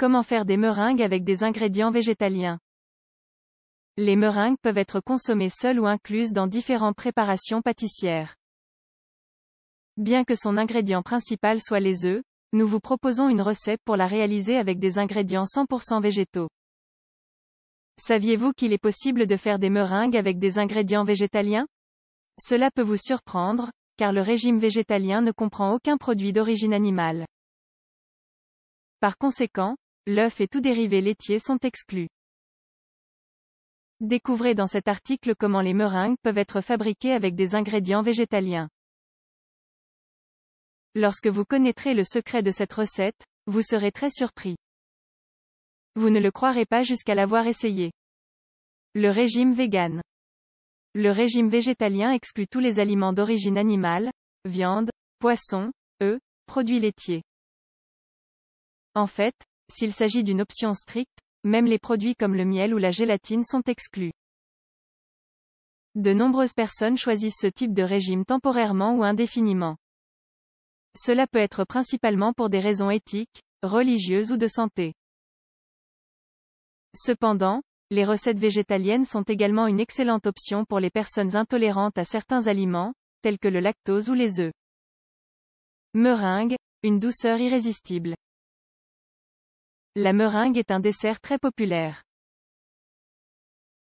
Comment faire des meringues avec des ingrédients végétaliens? Les meringues peuvent être consommées seules ou incluses dans différentes préparations pâtissières. Bien que son ingrédient principal soit les œufs, nous vous proposons une recette pour la réaliser avec des ingrédients 100% végétaux. Saviez-vous qu'il est possible de faire des meringues avec des ingrédients végétaliens? Cela peut vous surprendre, car le régime végétalien ne comprend aucun produit d'origine animale. Par conséquent, l'œuf et tout dérivé laitier sont exclus. Découvrez dans cet article comment les meringues peuvent être fabriquées avec des ingrédients végétaliens. Lorsque vous connaîtrez le secret de cette recette, vous serez très surpris. Vous ne le croirez pas jusqu'à l'avoir essayé. Le régime vegan. Le régime végétalien exclut tous les aliments d'origine animale, viande, poisson, œufs, produits laitiers. En fait, s'il s'agit d'une option stricte, même les produits comme le miel ou la gélatine sont exclus. De nombreuses personnes choisissent ce type de régime temporairement ou indéfiniment. Cela peut être principalement pour des raisons éthiques, religieuses ou de santé. Cependant, les recettes végétaliennes sont également une excellente option pour les personnes intolérantes à certains aliments, tels que le lactose ou les œufs. Meringue, une douceur irrésistible. La meringue est un dessert très populaire.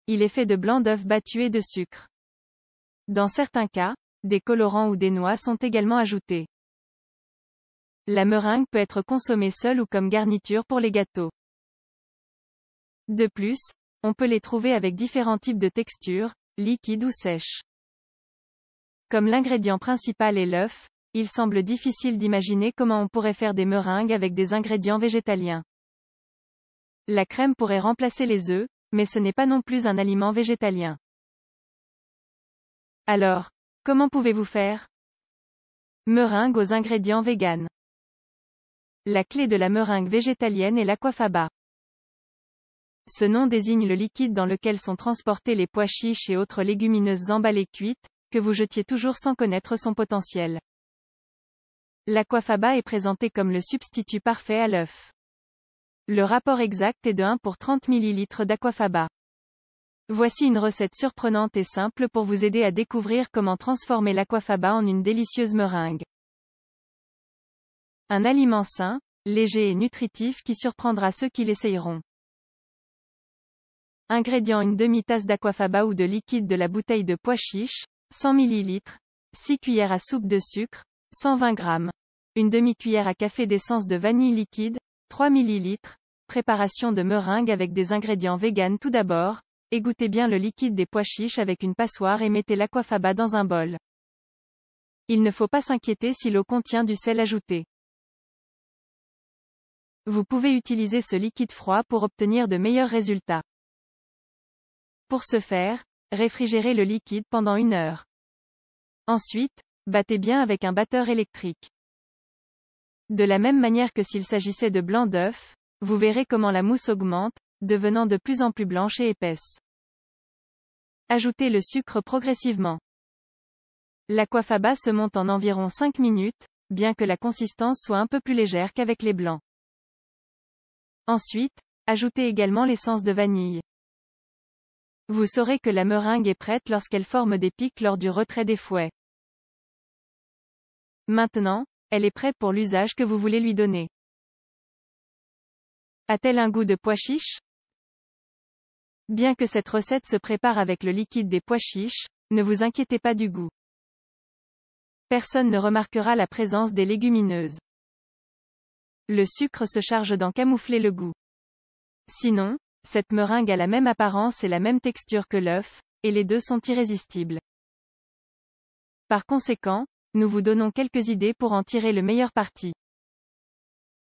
Il est fait de blanc d'œuf battu et de sucre. Dans certains cas, des colorants ou des noix sont également ajoutés. La meringue peut être consommée seule ou comme garniture pour les gâteaux. De plus, on peut les trouver avec différents types de textures, liquides ou sèches. Comme l'ingrédient principal est l'œuf, il semble difficile d'imaginer comment on pourrait faire des meringues avec des ingrédients végétaliens. La crème pourrait remplacer les œufs, mais ce n'est pas non plus un aliment végétalien. Alors, comment pouvez-vous faire? Meringue aux ingrédients véganes. La clé de la meringue végétalienne est l'aquafaba. Ce nom désigne le liquide dans lequel sont transportés les pois chiches et autres légumineuses emballées cuites, que vous jetiez toujours sans connaître son potentiel. L'aquafaba est présenté comme le substitut parfait à l'œuf. Le rapport exact est de 1 pour 30 ml d'aquafaba. Voici une recette surprenante et simple pour vous aider à découvrir comment transformer l'aquafaba en une délicieuse meringue. Un aliment sain, léger et nutritif qui surprendra ceux qui l'essayeront. Ingrédients: une demi-tasse d'aquafaba ou de liquide de la bouteille de pois chiches, 100 ml, 6 cuillères à soupe de sucre, 120 g, une demi-cuillère à café d'essence de vanille liquide, 3 ml. Préparation de meringue avec des ingrédients véganes. Tout d'abord, égouttez bien le liquide des pois chiches avec une passoire et mettez l'aquafaba dans un bol. Il ne faut pas s'inquiéter si l'eau contient du sel ajouté. Vous pouvez utiliser ce liquide froid pour obtenir de meilleurs résultats. Pour ce faire, réfrigérez le liquide pendant 1 heure. Ensuite, battez bien avec un batteur électrique. De la même manière que s'il s'agissait de blanc d'œuf, vous verrez comment la mousse augmente, devenant de plus en plus blanche et épaisse. Ajoutez le sucre progressivement. L'aquafaba se monte en environ 5 minutes, bien que la consistance soit un peu plus légère qu'avec les blancs. Ensuite, ajoutez également l'essence de vanille. Vous saurez que la meringue est prête lorsqu'elle forme des pics lors du retrait des fouets. Maintenant, elle est prête pour l'usage que vous voulez lui donner. A-t-elle un goût de pois chiche? Bien que cette recette se prépare avec le liquide des pois chiches, ne vous inquiétez pas du goût. Personne ne remarquera la présence des légumineuses. Le sucre se charge d'en camoufler le goût. Sinon, cette meringue a la même apparence et la même texture que l'œuf, et les deux sont irrésistibles. Par conséquent, nous vous donnons quelques idées pour en tirer le meilleur parti.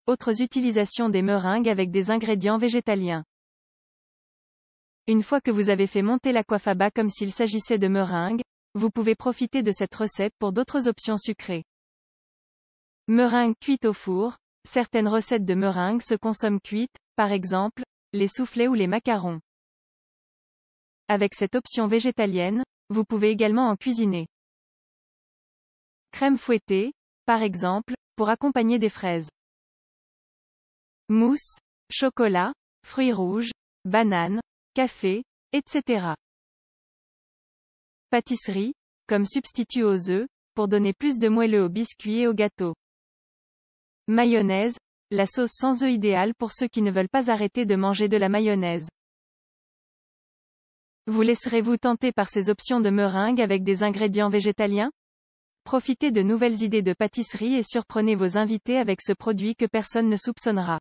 Autres utilisations des meringues avec des ingrédients végétaliens. Une fois que vous avez fait monter l'aquafaba comme s'il s'agissait de meringue, vous pouvez profiter de cette recette pour d'autres options sucrées. Meringue cuite au four. Certaines recettes de meringue se consomment cuites, par exemple, les soufflets ou les macarons. Avec cette option végétalienne, vous pouvez également en cuisiner. Crème fouettée, par exemple, pour accompagner des fraises. Mousse, chocolat, fruits rouges, bananes, café, etc. Pâtisserie, comme substitut aux œufs, pour donner plus de moelleux aux biscuits et aux gâteaux. Mayonnaise, la sauce sans œufs idéale pour ceux qui ne veulent pas arrêter de manger de la mayonnaise. Vous laisserez-vous tenter par ces options de meringue avec des ingrédients végétaliens? Profitez de nouvelles idées de pâtisserie et surprenez vos invités avec ce produit que personne ne soupçonnera.